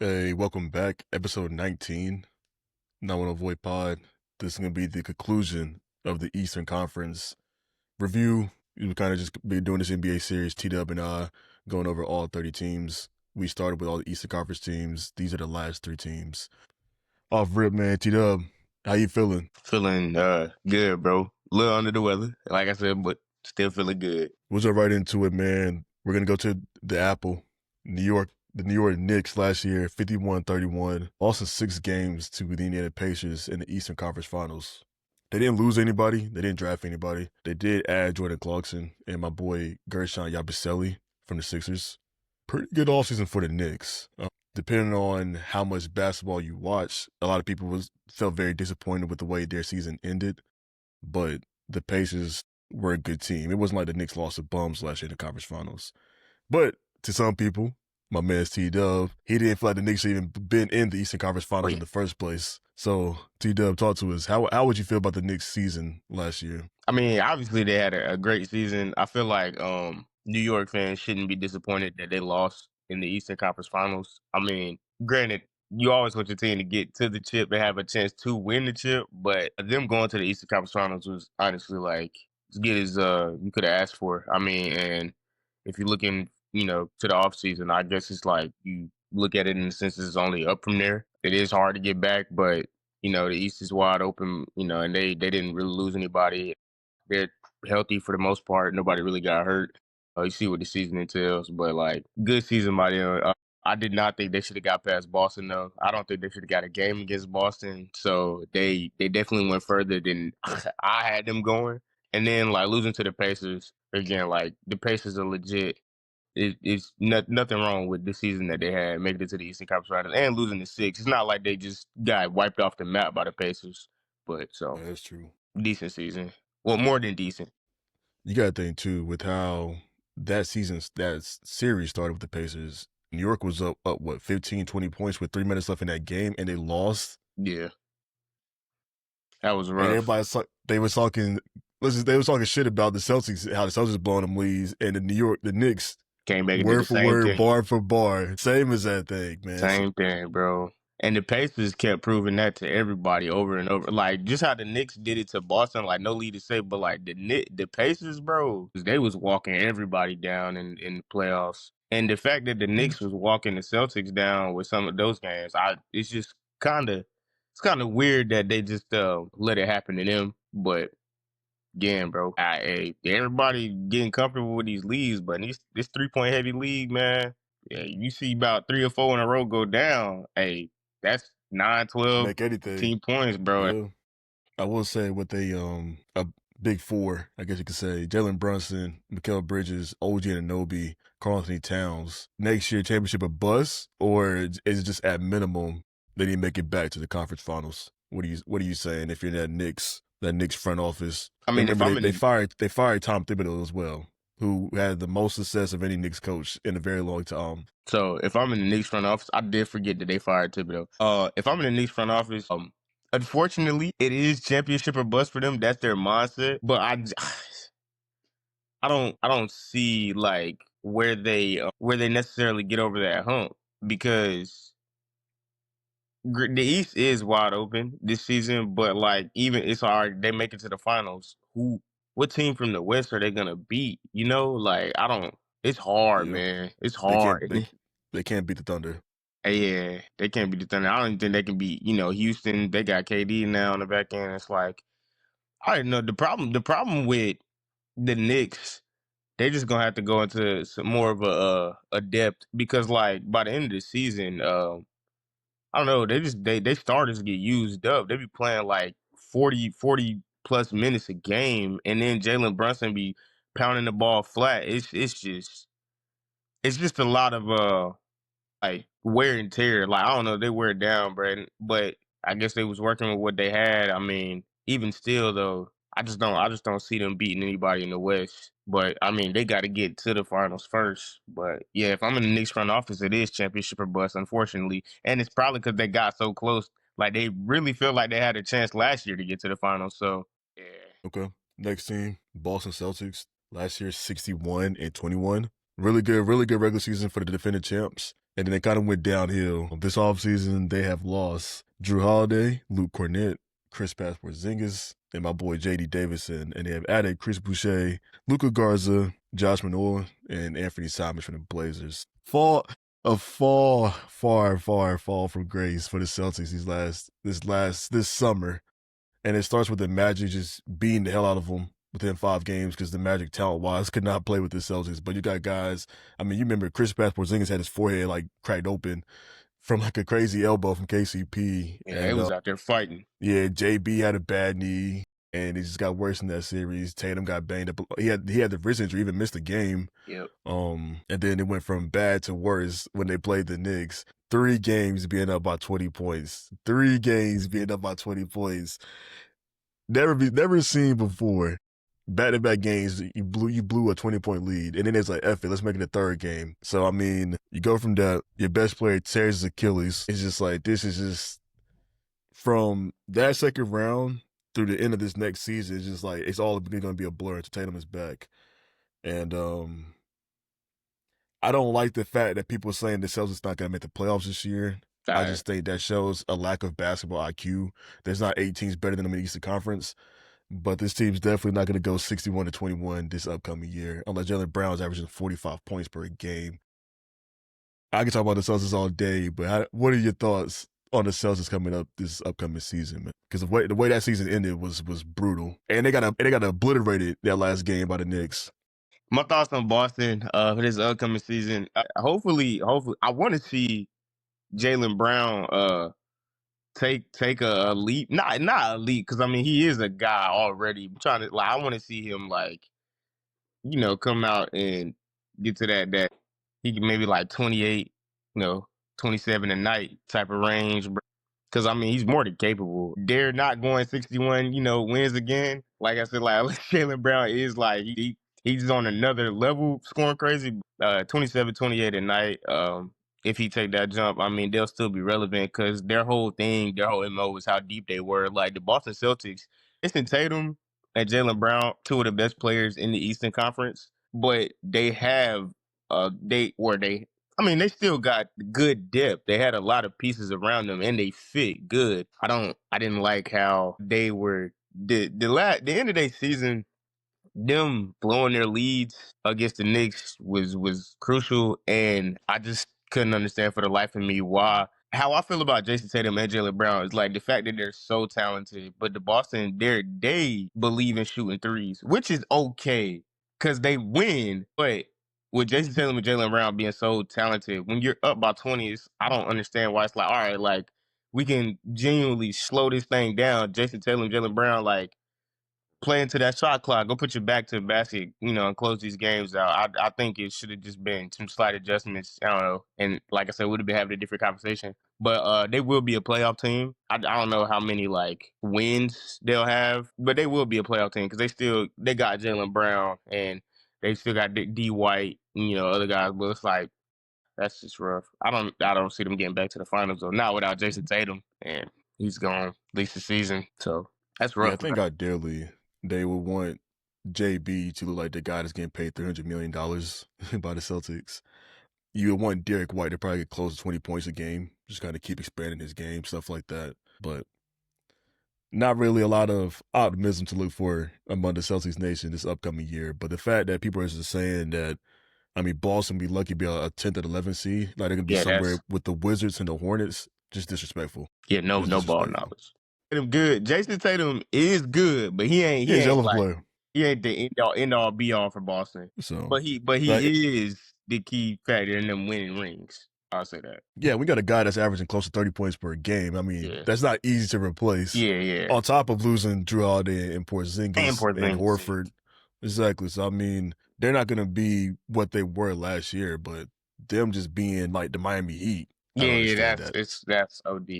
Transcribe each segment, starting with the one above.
Hey, welcome back. Episode 19, Not Want to Avoid Pod. This is going to be the conclusion of the Eastern Conference review. We kind of just been doing this NBA series, T-Dub and I, going over all 30 teams. We started with all the Eastern Conference teams. These are the last three teams. Off rip, man. T-Dub, how you feeling? Feeling good, bro. A little under the weather, like I said, but still feeling good. We'll jump right into it, man. We're going to go to the Apple, New York. The New York Knicks last year, 51-31, lost in 6 games to the Indiana Pacers in the Eastern Conference Finals. They didn't lose anybody. They didn't draft anybody. They did add Jordan Clarkson and my boy Gershon Yabusele from the Sixers. Pretty good offseason for the Knicks. Depending on how much basketball you watch, a lot of people felt very disappointed with the way their season ended. But the Pacers were a good team. It wasn't like the Knicks lost to bums last year in the conference finals. But to some people, my man's T-Dub, he didn't feel like the Knicks should even been in the Eastern Conference Finals in the first place. So, T-Dub, talk to us. How would you feel about the Knicks season last year? I mean, obviously they had a great season. I feel like New York fans shouldn't be disappointed that they lost in the Eastern Conference Finals. I mean, granted, you always want your team to get to the chip and have a chance to win the chip, but them going to the Eastern Conference Finals was honestly like as good as you could have asked for. I mean, and if you're looking, to the offseason, I guess it's like you look at it in the sense it's only up from there. It is hard to get back, but the East is wide open, and they didn't really lose anybody. They're healthy for the most part. Nobody really got hurt. You see what the season entails, but like good season by them. I did not think they should have got past Boston though. I don't think they should have got a game against Boston. So they definitely went further than I had them going. And then like losing to the Pacers again, like the Pacers are legit. It's nothing wrong with the season that they had, making it to the Eastern Conference Finals and losing the 6. It's not like they just got wiped off the map by the Pacers. But so That's true. decent season. Well, more than decent. You got to think, too, with how that series started with the Pacers. New York was up what, 15, 20 points with 3 minutes left in that game, and they lost. Yeah. That was And rough. they were talking shit about the Celtics, how the Celtics blowing them leads, and the Knicks, Came back and did the word for same word, thing. bar for bar, same as that thing, man. Same thing, bro. And the Pacers kept proving that to everybody over and over. Like just how the Knicks did it to Boston, like no lead to say, but like the Pacers, bro, they was walking everybody down in the playoffs. And the fact that the Knicks was walking the Celtics down with some of those games, it's just kind of weird that they just let it happen to them. But again, bro, everybody getting comfortable with these leagues, but this 3-point heavy league, man. Yeah, you see about 3 or 4 in a row go down. Hey, that's 9, 12, Make anything. 15 points, bro. Yeah. I will say with a big four, I guess you could say, Jalen Brunson, Mikal Bridges, OG Anunoby, Karl Anthony Towns. Next year, championship a bust, or is it just at minimum they didn't make it back to the conference finals? What are you saying if you're in that Knicks front office? I mean, and remember, they fired Tom Thibodeau as well, who had the most success of any Knicks coach in a very long time. So if I'm in the Knicks front office, I did forget that they fired Thibodeau. If I'm in the Knicks front office, unfortunately, it is championship or bust for them. That's their mindset. But I don't see like where they necessarily get over that hump because the East is wide open this season, but like even it's hard. They make it to the finals. What team from the West are they gonna beat? Like I don't. It's hard, Yeah, man. It's they hard. can't beat the Thunder. Yeah, they can't beat the Thunder. I don't even think they can beat. Houston. They got KD now on the back end. It's like I don't know the problem. The problem with the Knicks, they just gonna have to go into some more of a depth because like by the end of the season, I don't know. They starters get used up. They be playing like 40 plus minutes a game, and then Jalen Brunson be pounding the ball flat. It's just a lot of like wear and tear. Like I don't know, they wear it down, Brandon. But I guess they was working with what they had. I mean, even still though, I just don't see them beating anybody in the West. But I mean, they got to get to the finals first. But yeah, if I'm in the Knicks front office, it is championship or bust, unfortunately, and it's probably because they got so close. Like they really feel like they had a chance last year to get to the finals. So yeah. Okay. Next team, Boston Celtics. Last year, 61-21. Really good regular season for the defending champs. And then they kind of went downhill. This offseason, they have lost Drew Holiday, Luke Cornett, Chris Porzingis, and my boy J.D. Davison. And they have added Chris Boucher, Luca Garza, Josh Manoa, and Anthony Simons from the Blazers. Far fall from grace for the Celtics this summer. And it starts with the Magic just beating the hell out of them within 5 games because the Magic talent-wise could not play with the Celtics. But you got guys, I mean, you remember Chris Porzingis had his forehead like cracked open from like a crazy elbow from KCP. Yeah, And they was out there fighting. yeah, JB had a bad knee and it just got worse in that series. Tatum got banged up. He had the wrist injury, even missed a game. Yep. And then it went from bad to worse when they played the Knicks. 3 games being up by 20 points. 3 games being up by 20 points. Never seen before. Back-to-back games, you blew a 20-point lead, and then it's like, F it, let's make it a 3rd game. So I mean, you go from that, your best player tears his Achilles. It's just like this is just from that 2nd round through the end of this next season. It's just like it's all going to be a blur until Tatum is back, and I don't like the fact that people are saying the Celtics not going to make the playoffs this year. I just think that shows a lack of basketball IQ. There's not 8 teams better than them in the Eastern Conference. But this team's definitely not going to go 61-21 this upcoming year unless Jaylen Brown's averaging 45 points per game. I can talk about the Celtics all day, but what are your thoughts on the Celtics coming up this upcoming season, man? Because the way that season ended was brutal, and they got obliterated that last game by the Knicks. My thoughts on Boston for this upcoming season. Hopefully, I want to see Jaylen Brown take a leap. Not a leap because I mean he is a guy already. I'm trying to I want to see him come out and get to that he can maybe like 28, 27 a night type of range. Because I mean he's more than capable. They're not going 61, wins again. Like I said, like Jaylen Brown is like he's on another level scoring crazy. 27, 28 a night. If he take that jump, I mean, they'll still be relevant because their whole thing, their whole MO was how deep they were. Like the Boston Celtics, Jason Tatum and Jaylen Brown, 2 of the best players in the Eastern Conference, but they have they still got good depth. They had a lot of pieces around them and they fit good. I didn't like how they were the end of their season. Them blowing their leads against the Knicks was crucial, and I just couldn't understand for the life of me why. How I feel about Jason Tatum and Jaylen Brown is like the fact that they're so talented, but the Boston they believe in shooting threes, which is okay because they win. But with Jason Tatum and Jaylen Brown being so talented, when you're up by 20, I don't understand why it's like, all right, like we can genuinely slow this thing down. Jason Tatum, Jaylen Brown, like play into that shot clock. Go put your back to the basket, and close these games out. I think it should have just been some slight adjustments. I don't know. And like I said, we'd have been having a different conversation. But they will be a playoff team. I don't know how many like wins they'll have, but they will be a playoff team because they got Jaylen Brown and they still got D White, other guys. But it's like that's just rough. I don't see them getting back to the finals though. Not without Jason Tatum, and he's gone at least the season. So that's Yeah, I rough. think ideally they would want JB to look like the guy that's getting paid $300 million by the Celtics. You would want Derek White to probably get close to 20 points a game, just kind of keep expanding his game, stuff like that. But not really a lot of optimism to look for among the Celtics nation this upcoming year. But the fact that people are just saying that, I mean, Boston be lucky to be a 10th or 11th seed, like they're going to be somewhere with the Wizards and the Hornets, just disrespectful. Yeah, no ball knowledge. Tatum good. Jason Tatum is good, but he ain't like player. He ain't the end all be all for Boston. So, but he is the key factor in them winning rings. I'll say that. Yeah, we got a guy that's averaging close to 30 points per game. I mean, that's not easy to replace. Yeah. On top of losing Drew Holiday and Porzingis and Horford. Exactly. So I mean, they're not going to be what they were last year, but them just being like the Miami Heat. That's OD.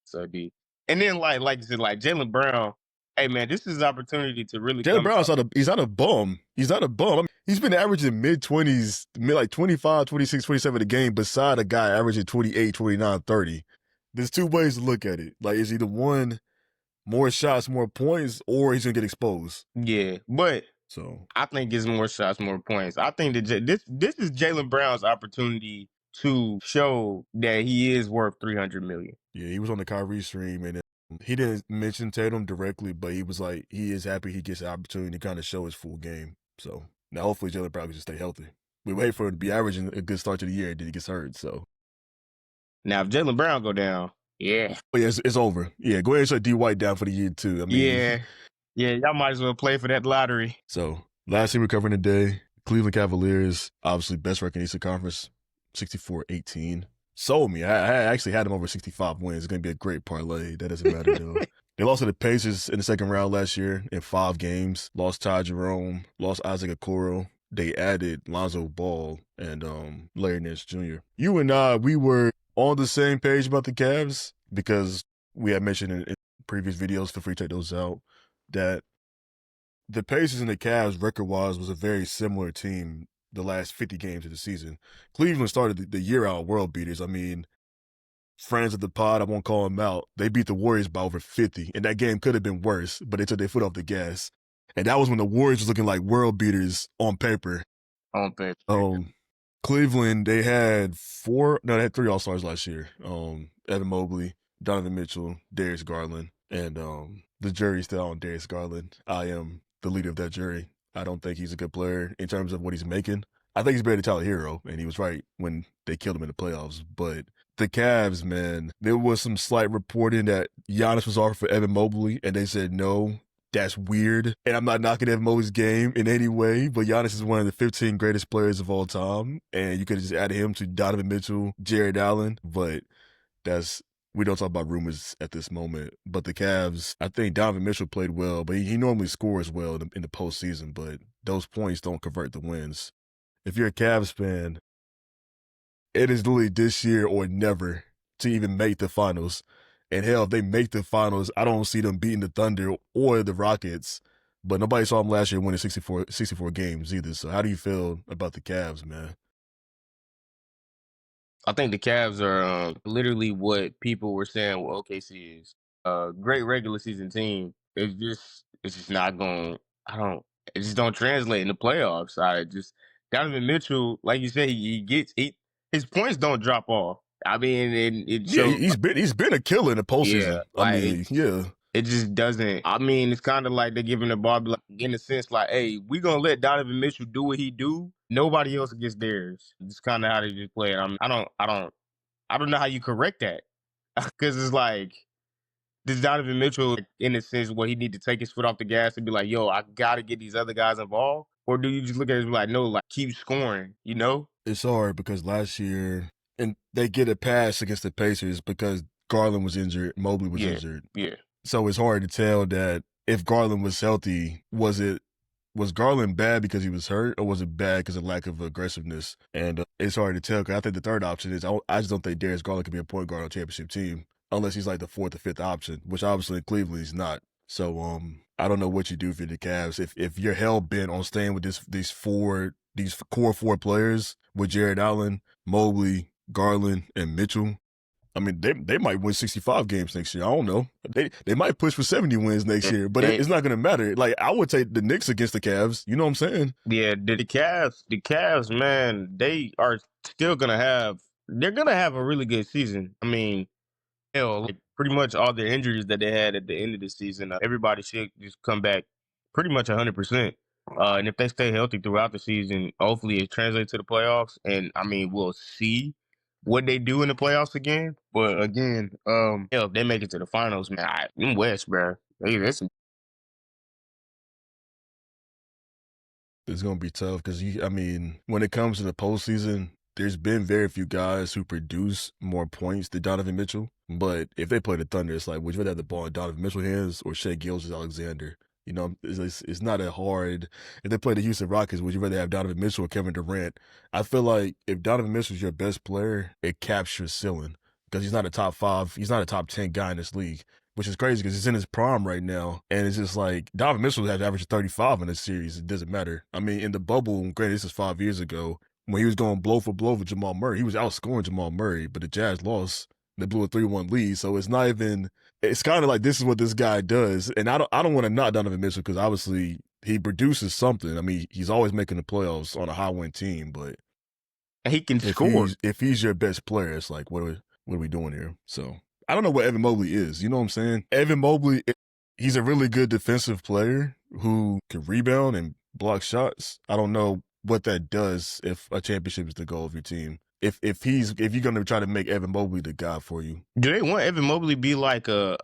So OD. And then like you said, like Jaylen Brown. Hey man, this is an opportunity to really. Jaylen Brown's he's not a bum. He's not a bum. I mean, he's been averaging mid-20s, like 25, 26, 27 a game beside a guy averaging 28, 29, 30. There's 2 ways to look at it. Like, it's either one, more shots, more points, or he's going to get exposed. Yeah, but I think it's more shots, more points. I think that this is Jaylen Brown's opportunity to show that he is worth 300 million. Yeah, he was on the Kyrie stream, and he didn't mention Tatum directly, but he was like, he is happy he gets the opportunity to kind of show his full game. So now hopefully Jalen Brown can just stay healthy. We wait for him to be averaging a good start to the year, and then he gets hurt. So, Now, if Jalen Brown go down, yeah, but yeah, it's over. Yeah, go ahead and shut D White down for the year too. I mean, yeah, yeah, y'all might as well play for that lottery. so last thing we're covering today, Cleveland Cavaliers, obviously best record in the Eastern Conference, 64-18. Sold me. I actually had them over 65 wins. It's going to be a great parlay. That doesn't matter, though. They lost to the Pacers in the second round last year in 5 games. Lost Ty Jerome, lost Isaac Okoro. They added Lonzo Ball and Larry Nance Jr. You and I, we were on the same page about the Cavs because we had mentioned in previous videos, feel free to check those out, that the Pacers and the Cavs, record-wise, was a very similar team the last 50 games of the season. Cleveland started the year out world beaters. I mean, friends of the pod, I won't call them out. They beat the Warriors by over 50, and that game could have been worse, but they took their foot off the gas. And that was when the Warriors was looking like world beaters on paper. On paper. Cleveland, they had 3 All-Stars last year. Evan Mobley, Donovan Mitchell, Darius Garland, and the jury's still on Darius Garland. I am the leader of that jury. I don't think he's a good player in terms of what he's making. I think he's better than Tyler Hero, and he was right when they killed him in the playoffs. But the Cavs, man, there was some slight reporting that Giannis was offered for Evan Mobley, and they said no. That's weird. And I'm not knocking Evan Mobley's game in any way, but Giannis is one of the 15 greatest players of all time, and you could have just added him to Donovan Mitchell, Jared Allen, but we don't talk about rumors at this moment. But the Cavs, I think Donovan Mitchell played well, but he normally scores well in the postseason, but those points don't convert to wins. If you're a Cavs fan, it is literally this year or never to even make the finals. And hell, if they make the finals, I don't see them beating the Thunder or the Rockets. But nobody saw them last year winning 64 games either. So how do you feel about the Cavs, man? I think the Cavs are literally what people were saying what OKC is. A great regular season team. It's just not going. It just don't translate in the playoffs. I just Donovan Mitchell, like you said, his points don't drop off. I mean, it Yeah, shows. he's been a killer in the postseason. Yeah, I mean, yeah. It just doesn't. I mean, it's kind of like they're giving the ball, like, in a sense, like, hey, we gonna let Donovan Mitchell do what he do. Nobody else gets theirs. It's kind of how they just play it. I don't know how you correct that because it's like this Donovan Mitchell, like, in a sense, where he need to take his foot off the gas and be like, yo, I gotta get these other guys involved, or do you just look at it and be like, no, like keep scoring, you know? It's hard because last year, and they get a pass against the Pacers because Garland was injured, Mobley was injured. Yeah. So it's hard to tell that if Garland was healthy, was Garland bad because he was hurt, or was it bad because of lack of aggressiveness? And it's hard to tell because I think the third option is I just don't think Darius Garland could be a point guard on a championship team unless he's like the 4th or 5th option, which obviously in Cleveland he's not. So I don't know what you do for the Cavs if you're hell bent on staying with these core 4 players with Jared Allen, Mobley, Garland, and Mitchell. I mean, they might win 65 games next year. I don't know. They might push for 70 wins next year, but it's not going to matter. Like, I would take the Knicks against the Cavs. You know what I'm saying? Yeah, the Cavs, man, they're going to have a really good season. I mean, hell, like, pretty much all the injuries that they had at the end of the season, everybody should just come back pretty much 100%. And if they stay healthy throughout the season, hopefully it translates to the playoffs. And I mean, we'll see what they do in the playoffs again. But again, if they make it to the finals, man, in West, bro, that's It's going to be tough because, I mean, when it comes to the postseason, there's been very few guys who produce more points than Donovan Mitchell. But if they play the Thunder, it's like, would you rather have the ball in Donovan Mitchell's hands or Shea Gilgeous-Alexander? You know, it's not a hard. If they play the Houston Rockets, would you rather have Donovan Mitchell or Kevin Durant? I feel like if Donovan Mitchell's your best player, it caps your ceiling because he's not a top 5, he's not a top 10 guy in this league, which is crazy because he's in his prime right now. And it's just like Donovan Mitchell has averaged 35 in this series. It doesn't matter. I mean, in the bubble, granted, this is 5 years ago, when he was going blow for blow with Jamal Murray, he was outscoring Jamal Murray, but the Jazz lost. They blew a 3-1 lead. So it's not even, it's kind of like this is what this guy does. And I don't want to knock Donovan Mitchell because obviously he produces something. I mean, he's always making the playoffs on a high win team, but He can If score. he's your best player, it's like what are we doing here? So I don't know what Evan Mobley is. You know what I'm saying? Evan Mobley, he's a really good defensive player who can rebound and block shots. I don't know what that does if a championship is the goal of your team. If you're gonna try to make Evan Mobley the guy for you. Do they want Evan Mobley be like a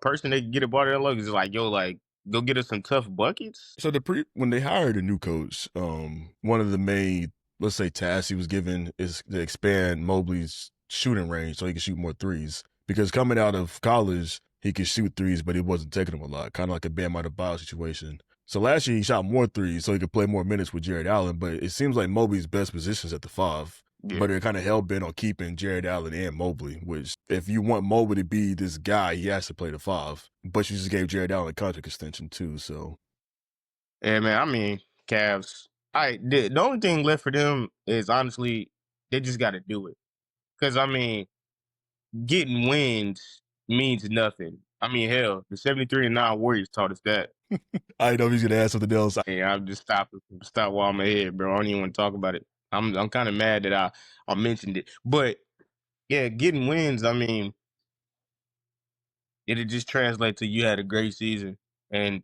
person they can get a ball that look? Is like, yo, like, go get us some tough buckets? So when they hired a new coach, one of the main, let's say, tasks he was given is to expand Mobley's shooting range so he can shoot more threes. Because coming out of college, he could shoot threes, but he wasn't taking them a lot, kind of like a Bam Adebayo situation. So last year he shot more threes so he could play more minutes with Jared Allen, but it seems like Mobley's best position is at the 5. Yeah. But they're kind of hell-bent on keeping Jared Allen and Mobley, which if you want Mobley to be this guy, he has to play the 5. But you just gave Jared Allen a contract extension too, so. Yeah, man. I mean, Cavs. The only thing left for them is honestly they just got to do it. Because I mean, getting wins means nothing. I mean, hell, the 73-9 Warriors taught us that. I didn't know if he's gonna add something else. Yeah, I'm just stop while I'm ahead, bro. I don't even want to talk about it. I'm kind of mad that I mentioned it, but yeah, getting wins. I mean, it'll just translate to you had a great season, and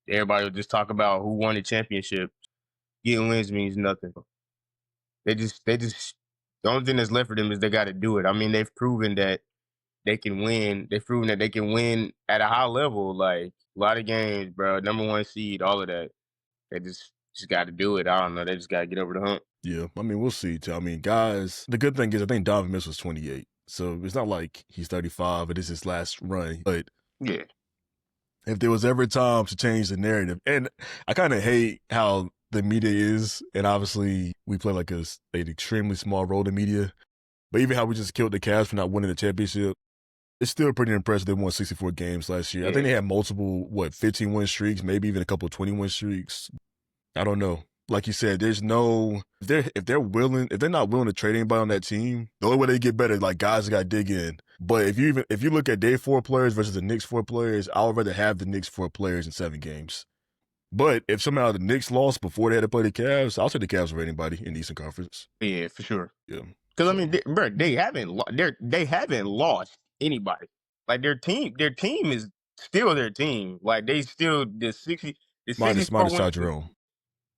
everybody will just talk about who won the championship. Getting wins means nothing. They just the only thing that's left for them is they got to do it. I mean, they've proven that they can win. They've proven that they can win at a high level, like a lot of games, bro. Number 1 seed, all of that. They just got to do it. I don't know. They just got to get over the hump. Yeah, I mean, we'll see. Too. I mean, guys, the good thing is I think Donovan Mitchell was 28, so it's not like he's 35 and this is his last run. But Yeah, if there was ever a time to change the narrative, and I kind of hate how the media is, and obviously we play like an extremely small role in media, but even how we just killed the Cavs for not winning the championship, it's still pretty impressive. They won 64 games last year. I think they had multiple, 15-win streaks, maybe even a couple of 20-win streaks. I don't know. Like you said, there's no if they're not willing to trade anybody on that team, the only way they get better, like guys got to dig in. But if you look at their 4 players versus the Knicks 4 players, I would rather have the Knicks 4 players in 7 games. But if somehow the Knicks lost before they had to play the Cavs, I'll take the Cavs over anybody in the Eastern Conference. yeah, for sure. Yeah, Because I mean, they haven't lost anybody. Like their team is still their team. Like they still the 64 minus win. Ty Jerome.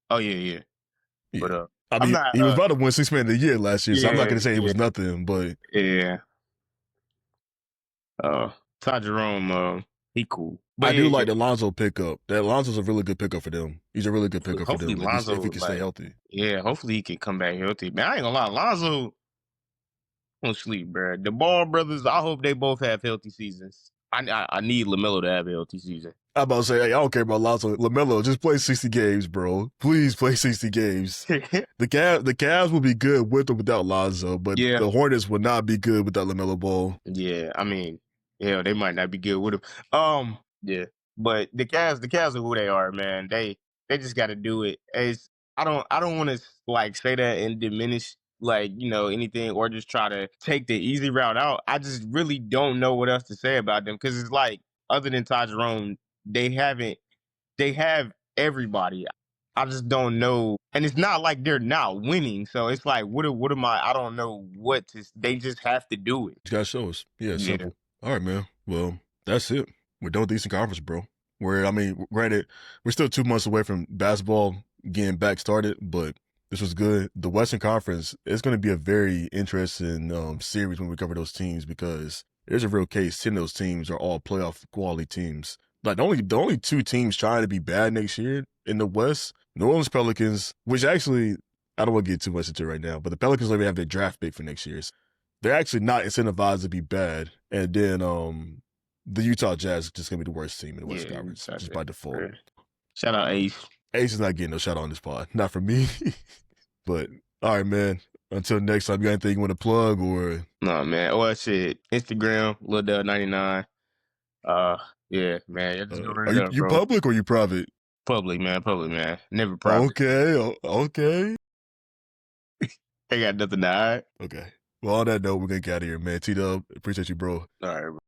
Oh yeah. But Yeah, I I'm mean not. he was about to win 6 Man of the Year last year, so I'm not Yeah, going to say it was yeah, nothing. But yeah. Ty Jerome, he cool. But I do yeah, like the Lonzo pickup. That Lonzo's a really good pickup for them. He's a really good pickup for hopefully them if he Lonzo, can stay like, healthy. yeah, hopefully he can come back healthy. Man, I ain't gonna lie, Lonzo won't sleep, bro. The Ball brothers, I hope they both have healthy seasons. I need LaMelo to have a healthy season. I'm about to say, hey, I don't care about Lonzo. LaMelo, just play 60 games, bro. Please play 60 games. The Cavs will be good with or without Lonzo, but Yeah. the Hornets will not be good without LaMelo Ball. Yeah, I mean, hell, they might not be good with him. Yeah, but the Cavs are who they are, man. They just got to do it. I don't want to like say that and diminish like anything or just try to take the easy route out. I just really don't know what else to say about them because it's like other than Ty Jerome, they haven't. They have everybody. I just don't know, and it's not like they're not winning. So it's like, what am I? I don't know what to. They just have to do it. You gotta show us. Yeah, Yeah. simple. All right, man. Well, that's it. We're done with the Eastern Conference, bro. I mean, granted, we're still 2 months away from basketball getting back started, but this was good. The Western Conference is going to be a very interesting series when we cover those teams because there's a real case 10 of those teams are all playoff quality teams. Like the only 2 teams trying to be bad next year in the West, New Orleans Pelicans, which actually I don't want to get too much into it right now, but the Pelicans already have their draft pick for next year. They're actually not incentivized to be bad. And then the Utah Jazz is just gonna be the worst team in the Western Conference, just by default. Yeah. Shout out Ace. Ace is not getting no shout out on this pod. Not from me. But all right, man. Until next time, you got anything you want to plug or No, man. Well, shit. Instagram, Lil Del 99. Yeah, man. Just go are right up, you bro. public or you private? Public, man. Never private. Okay. They got nothing to hide. Okay. Well, on that note, we're gonna get out of here, man. T-Dub, appreciate you, bro. All right, bro.